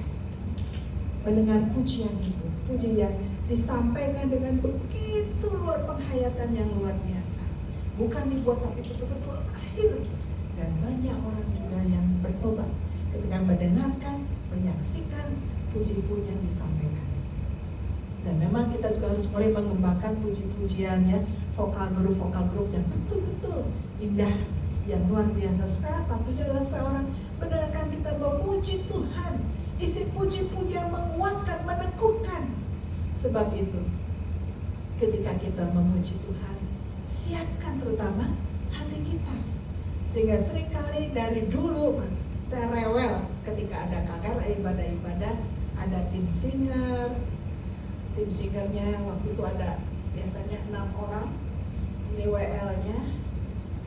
mendengar pujian itu, pujian yang disampaikan dengan begitu luar penghayatan yang luar biasa. Bukan dibuat tapi betul-betul lahir, dan banyak orang juga yang bertobat ketika mendengarkan, menyaksikan puji-pujian disampaikan. Dan memang kita juga harus mulai mengembangkan puji-pujiannya, vokal grup yang betul-betul indah, yang luar biasa. Supaya apa? Tujuan adalah supaya orang mendengarkan kita memuji Tuhan. Isi puji-pujian menguatkan, meneguhkan. Sebab itu, ketika kita memuji Tuhan, siapkan terutama hati kita. Sehingga seringkali dari dulu saya rewel ketika ada KKR, ibadah-ibadah, ada tim singer. Tim singernya waktu itu ada biasanya 6 orang, ini WL-nya,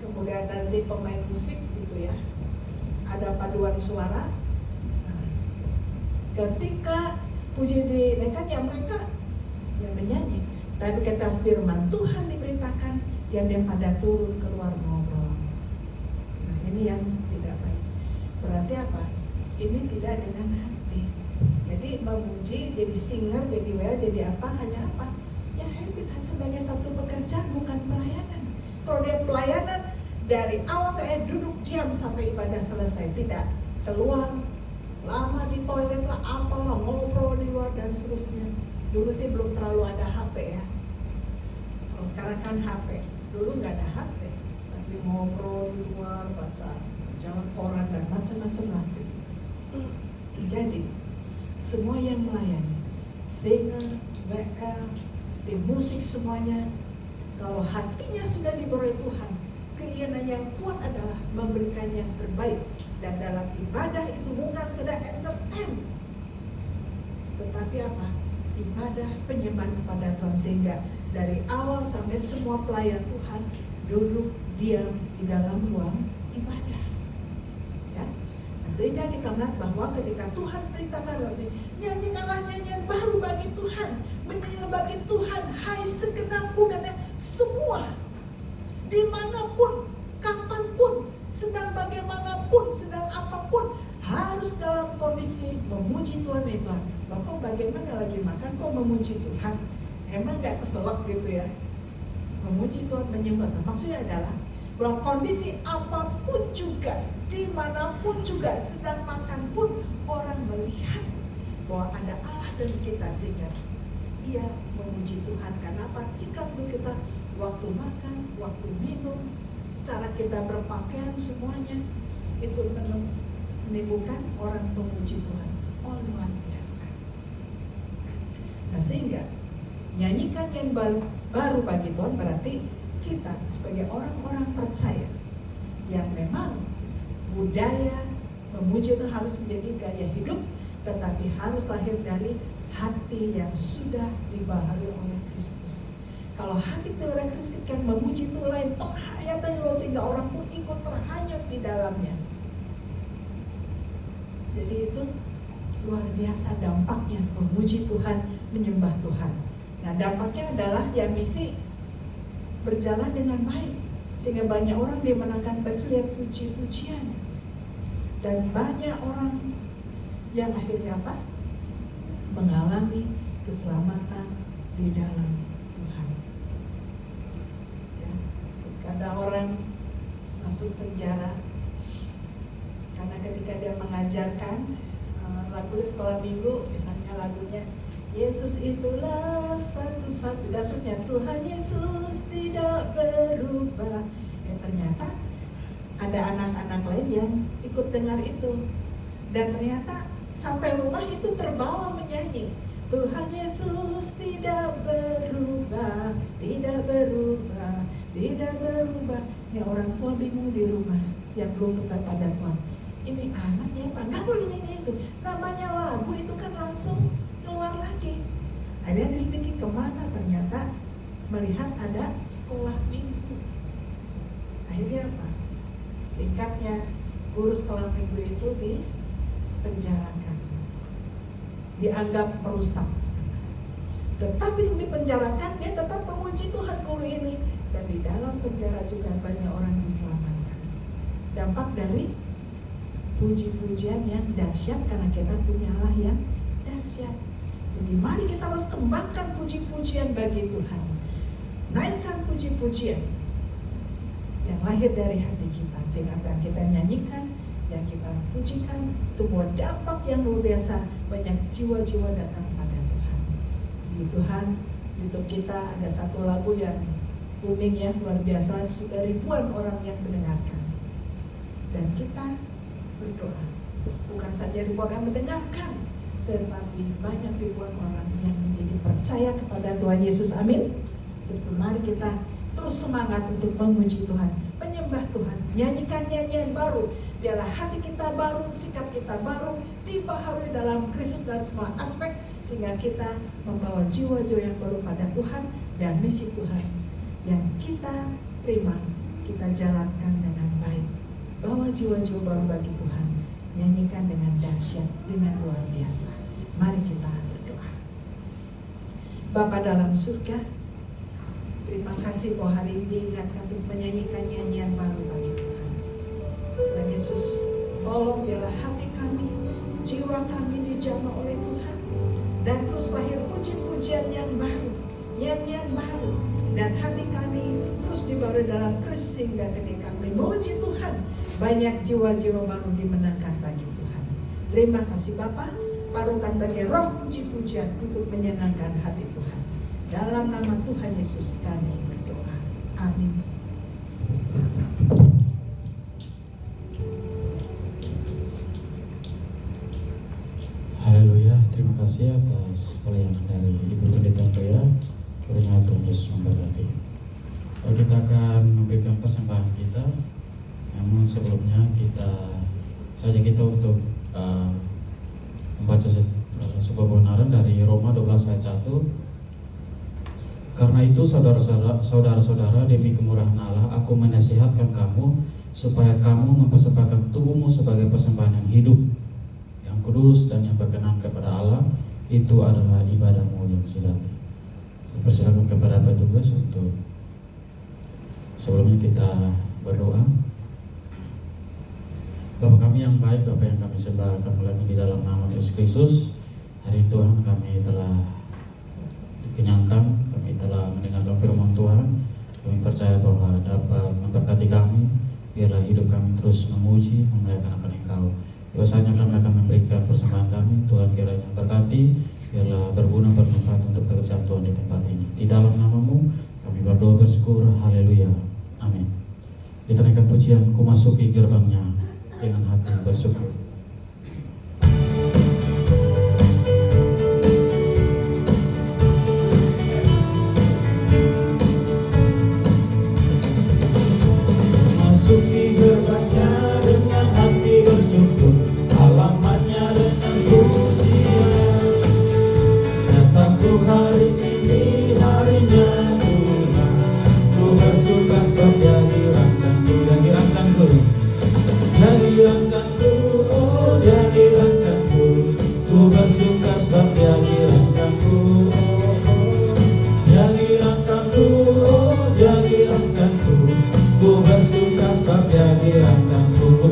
kemudian nanti pemain musik gitu ya, ada paduan suara. Nah, ketika puji dinaikkan ya mereka yang menyanyi, tapi kata firman Tuhan diberitakan yang dia pada turun keluar ngobrol. Nah ini yang tidak baik. Berarti apa? Ini tidak dengan hati. Jadi memuji, jadi singer, jadi jadi apa? Hanya apa? Ya habit sebagai satu pekerjaan, bukan pelayanan. Kalau dia pelayanan, dari awal saya duduk diam sampai ibadah selesai, tidak keluar lama di toilet lah, apalah, ngobrol di luar dan seterusnya. Dulu sih belum terlalu ada HP ya. Kalau sekarang kan HP, dulu nggak ada HP, tapi ngobrol di luar, baca jalan koran dan macam-macam lagi. Jadi semua yang melayani, singer, WL, tim musik semuanya, kalau hatinya sudah diberi Tuhan, keinginan yang kuat adalah memberikan yang terbaik. Dan dalam ibadah itu bukan sekedar entertain, tetapi apa? Ibadah penyembahan kepada Tuhan, sehingga dari awal sampai semua pelayan Tuhan duduk diam di dalam ruang ibadah. Ya, nah, sehingga kita melihat bahwa ketika Tuhan perintahkan nyanyikanlah nyanyian baru bagi Tuhan, bernyanyilah bagi Tuhan, hai segenap bumi, semua, dimanapun, kapanpun, sedang bagaimanapun, sedang apapun, harus dalam kondisi memuji Tuhan. Tuhan, Bapak bagaimana lagi makan kok memuji Tuhan? Emang gak keselak gitu ya? Memuji Tuhan, menyembah Tuhan. Maksudnya adalah bahwa kondisi apapun juga, dimanapun juga, sedang makan pun, orang melihat bahwa ada Allah dalam kita, sehingga ia memuji Tuhan. Karena apa? Sikap kita waktu makan, waktu minum, cara kita berpakaian, semuanya itu menimbulkan orang memuji Tuhan. Oh luar biasa. Nah sehingga nyanyikan yang baru bagi Tuhan berarti kita sebagai orang-orang percaya yang memang budaya memuji Tuhan harus menjadi gaya hidup, tetapi harus lahir dari hati yang sudah dibaharui oleh Kristus. Kalau hati kita orang Kristus kan memuji Tuhan lain penghayatan luar, sehingga orang pun ikut terhanyut di dalamnya. Jadi itu luar biasa dampaknya memuji Tuhan, menyembah Tuhan. Nah dampaknya adalah ya misi berjalan dengan baik, sehingga banyak orang dimenangkan berlihat puji-pujian, dan banyak orang yang akhirnya apa? Mengalami keselamatan di dalam Tuhan. Ya, kadang orang masuk penjara karena ketika dia mengajarkan lagu sekolah minggu, misalnya lagunya Yesus itulah satu-satu, dasarnya Tuhan Yesus tidak berubah. Ya ternyata ada anak-anak lain yang ikut dengar itu, dan ternyata sampai rumah itu terbawa menyanyi Tuhan Yesus tidak berubah, tidak berubah, tidak berubah. Ya orang tua bingung di rumah yang belum kepada Tuhan. Ini anaknya apa? Nggak boleh nyanyi itu. Namanya lagu itu kan langsung keluar lagi. Akhirnya diselidiki kemana, ternyata melihat ada sekolah minggu. Akhirnya apa? Singkatnya, guru sekolah minggu itu dipenjarakan, dianggap merusak. Tetapi dipenjarakan, dia tetap memuji Tuhan guru ini. Dan di dalam penjara juga banyak orang diselamatkan. Dampak dari puji-pujian yang dahsyat, karena kita punya Allah yang dahsyat. Jadi mari kita harus kembangkan puji-pujian bagi Tuhan. Naikkan puji-pujian yang lahir dari hati kita, sehingga yang kita nyanyikan, yang kita pujikan, itu buat dampak yang luar biasa. Banyak jiwa-jiwa datang pada Tuhan. Di Tuhan, YouTube kita ada satu lagu yang booming ya, luar biasa, sudah ribuan orang yang mendengarkan. Dan kita berdoa, bukan saja ribuan yang mendengarkan, tetapi banyak ribuan orang yang menjadi percaya kepada Tuhan Yesus. Amin. Sebelum mari kita terus semangat untuk memuji Tuhan, menyembah Tuhan, nyanyikan nyanyian baru. Biarlah hati kita baru, sikap kita baru, dibaharui dalam Kristus dan semua aspek, sehingga kita membawa jiwa-jiwa yang baru pada Tuhan, dan misi Tuhan yang kita terima, kita jalankan dengan baik. Bawa jiwa-jiwa baru bagi Tuhan, nyanyikan dengan dahsyat, dengan luar biasa. Mari kita berdoa. Bapa dalam surga, Terima kasih bahwa hari ini ingatkan untuk menyanyikan nyanyian baru bagi Tuhan. Tuhan Yesus, tolong biarlah hati kami, jiwa kami dijamah oleh Tuhan, dan terus lahir puji-pujian yang baru, nyanyian baru, dan hati kami terus dibawa dalam Kristus, sehingga ketika kami memuji Tuhan, banyak jiwa-jiwa baru dimenangkan bagi Tuhan. Terima kasih Bapa, taruhkan bagi roh puji-pujian untuk menyenangkan hati Tuhan. Dalam nama Tuhan Yesus kami berdoa. Amin. Haleluya, terima kasih atas pelayanan dari Ibu Pendeta Pria. Kiranya Tuhan Yesus memberkati. Kita akan memberikan persembahan kita. Namun sebelumnya kita untuk membaca sebuah kebenaran dari Roma 12 ayat 1. Karena itu saudara-saudara, demi kemurahan Allah, aku menasihatkan kamu supaya kamu mempersembahkan tubuhmu sebagai persembahan yang hidup, yang kudus dan yang berkenan kepada Allah. Itu adalah ibadahmu yang sejati. Saya persilakan kepada Pak Tugas untuk sebelumnya kita berdoa. Bapa kami yang baik, Bapa yang kami sembah, kami lagi di dalam nama Yesus Kristus. Hari ini Tuhan kami telah dikenyangkan, kami telah mendengarkan firman Tuhan. Kami percaya bahwa dapat memberkati kami. Biarlah hidup kami terus memuji, memuliakan akan Engkau. Biasanya kami akan memberikan persembahan kami. Tuhan kiranya berkati, biarlah berguna bermanfaat untuk pekerjaan Tuhan di tempat ini. Di dalam nama-Mu kami berdoa bersyukur. Haleluya. Amin. Kita naikkan pujian, ku masuki gerbangnya dengan hati bersyukur. Masuki gerbangnya dengan hati bersyukur, halamannya dengan pujian. Kataku hari ini harinya Tuhan, ku bersuka sebab Dia dirangkanku, Dia dirangkanku, Dia dirangkanku, oh Dia dirangkanku. Ku bersuka sebab Dia dirangkanku, Dia dirangkanku, oh Dia dirangkanku. Ku bersuka sebab Dia dirangkanku. Ku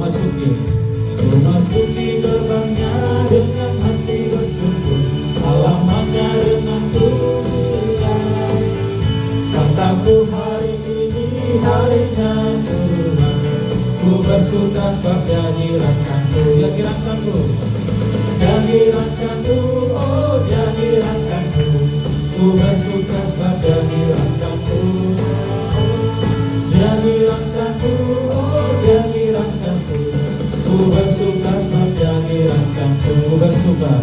masuki gerbangnya dengan hati bersyukur, halamannya dengan pujian. Kataku hari ini harinya Tuhan, ku bersuka sebab Dia dirangkanku, Dia dirangkanku, Dia dirangkanku, oh Dia dirangkanku. Ku bersuka sebab Dia dirangkanku, Dia dirangkanku, oh Dia dirangkanku. Ku bersuka sebab Dia dirangkanku, ku bersuka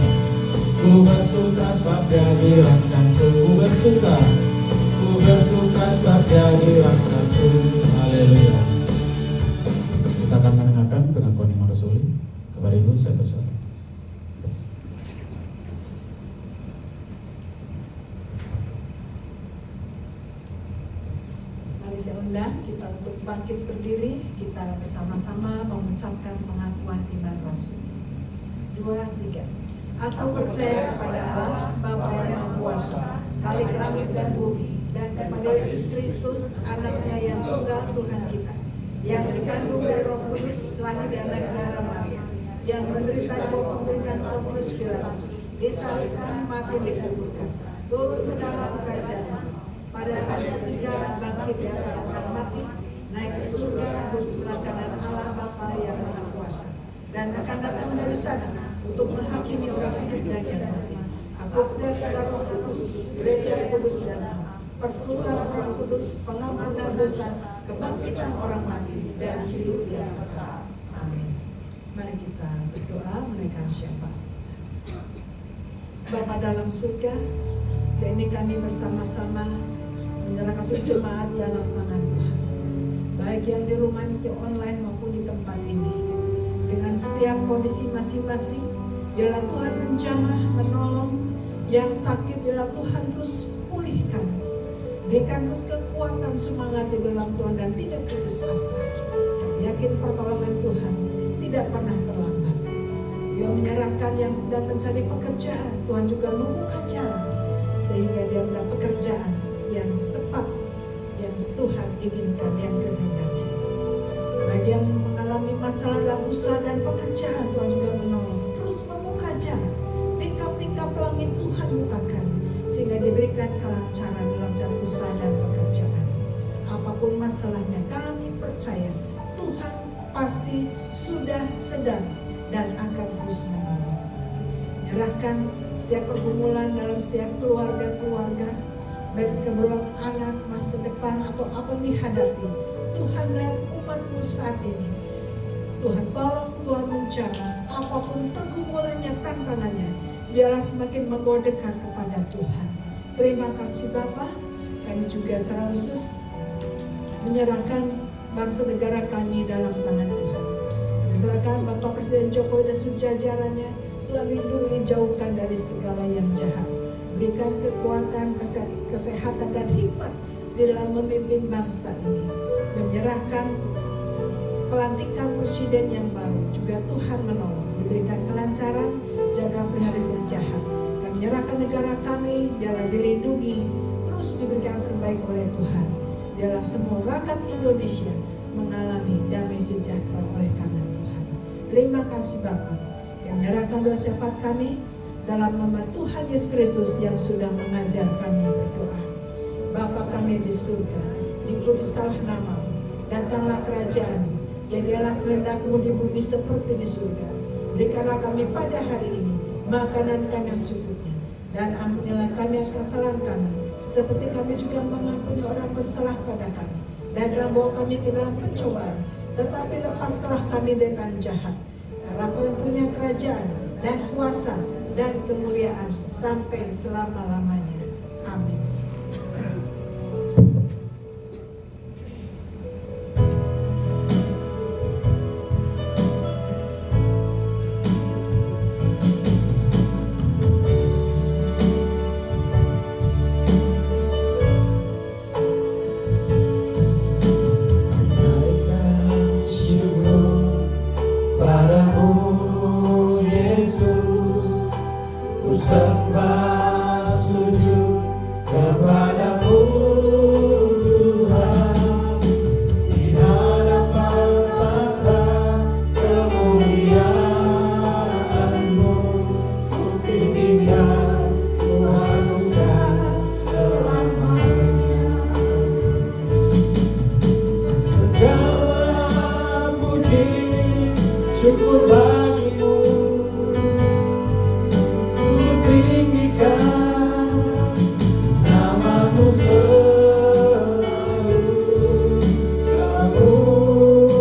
sebab Dia dirangkanku, ku bersuka sebab Dia dirangkanku. Haleluya. Kita akan mendengarkan pengakuan iman rasuli. Kepada Ibu saya persilakan. Mari saya undang kita untuk bangkit berdiri. Kita bersama-sama mengucapkan pengakuan iman rasul. 2, 3. Aku percaya kepada Allah, Bapa yang kuasa, Khalik langit dan bumi, dan kepada Yesus Kristus, Anaknya yang tunggal Tuhan kita, yang dikandung dari Roh Kudus, lahir dari anak darah Maria, yang menderita di bawah pemerintahan Pontius Pilatus, disalibkan, mati, dikuburkan, turun ke dalam kerajaan. Pada hari ketiga bangkit dari antara mati, naik ke surga, bersebelah kanan Allah Bapa yang Maha Kuasa, dan akan datang dari sana untuk menghakimi orang hidup dan yang mati. Aku percaya kepada Roh Kudus, gereja kudus dan persekutuan orang kudus, pengampunan dosa, kebangkitan orang mati, dan hidup yang kekal. Amin. Mari kita berdoa menaikkan syafaat. Bapa dalam surga, saat ini kami bersama-sama menyerahkan jemaat dalam tangan Tuhan, baik yang di rumah di online maupun di tempat ini. Dengan setiap kondisi masing-masing, biarlah Tuhan menjamah, menolong. Yang sakit, biarlah Tuhan terus pulihkan. Berikan terus kekuatan, semangat di dalam Tuhan, dan tidak putus asa. Yakin pertolongan Tuhan tidak pernah terlambat. Dia menyerahkan yang sedang mencari pekerjaan, Tuhan juga membuka jalan sehingga dia mendapat pekerjaan yang tepat yang Tuhan inginkan, yang kehendaki. Bagi yang mengalami masalah dalam usaha dan pekerjaan, Tuhan juga menolong. Terus membuka jalan, tingkap-tingkap langit Tuhan bukakan, sehingga diberikan kelancaran dalam jalan usaha dan pekerjaan. Apapun masalahnya, kami percaya Tuhan pasti sudah sedang dan akan terus menolong. Menyerahkan setiap pergumulan dalam setiap keluarga-keluarga, baik keberulang anak, masa depan atau apa yang dihadapi. Tuhan lihat umat-Mu saat ini. Tuhan tolong, Tuhan menjaga apapun pergumulannya, tantangannya, biarlah semakin membawa dekat kepada Tuhan. Terima kasih Bapa. Kami juga secara khusus menyerahkan bangsa negara kami dalam tangan Tuhan. Serahkan Bapak Presiden Jokowi dan seluruh jajarannya. Tuhan lindungi, jauhkan dari segala yang jahat. Berikan kekuatan, kesehatan dan hikmat di dalam memimpin bangsa ini. Menyerahkan pelantikan presiden yang baru, juga Tuhan menolong. Diberikan kelancaran, jaga pelihara yang jahat. Kami menyerahkan negara kami, biarlah dilindungi, terus diberikan terbaik oleh Tuhan. Biarlah semua rakyat Indonesia mengalami damai sejahtera oleh karena Tuhan. Terima kasih Bapa. Yang menyerahkan doa syafaat kami dalam nama Tuhan Yesus Kristus yang sudah mengajar kami berdoa. Bapa kami di surga, dikuduskanlah nama-Mu, datanglah kerajaan-Mu, jadilah kehendak-Mu di bumi seperti di surga. Berikanlah kami pada hari ini makanan kami yang cukupnya, dan ampunilah kami akan kesalahan kami, seperti kami juga mengampuni orang bersalah pada kami. Dan jangan bawa kami ke dalam pencobaan, tetapi lepaskanlah kami dari yang jahat. Karena Kau yang punya kerajaan dan kuasa dan kemuliaan sampai selama-lamanya. Amin. Syukur bagimu, ku tinggikan nama-Mu selalu.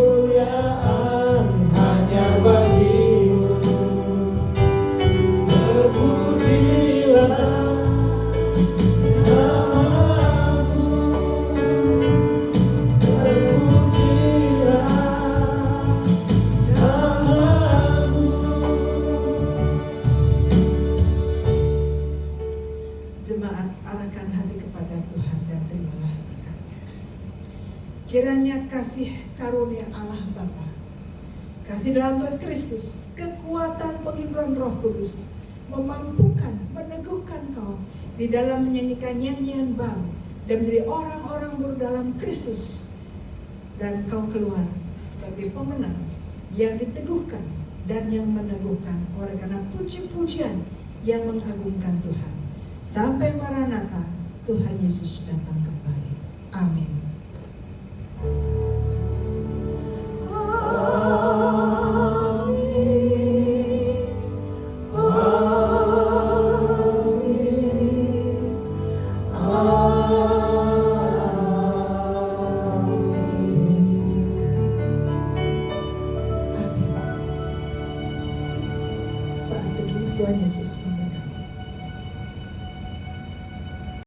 Kemuliaan hanya bagi-Mu. Terpujilah nama-Mu, terpujilah. Jemaat, arahkan hati kepada Tuhan dan terimalah berkat-Nya. Kiranya kasih karunia Allah Bapa, kasih dalam Tuhan Kristus, kekuatan penghiburan Roh Kudus memampukan, meneguhkan kau di dalam menyanyikan nyanyian baru dan menjadi orang-orang baru dalam Kristus, dan kau keluar sebagai pemenang yang diteguhkan dan yang meneguhkan oleh karena puji-pujian yang mengagungkan Tuhan. Sampai Maranatha, Tuhan Yesus datang kembali. Amin. Saat teduh Tuhan Yesus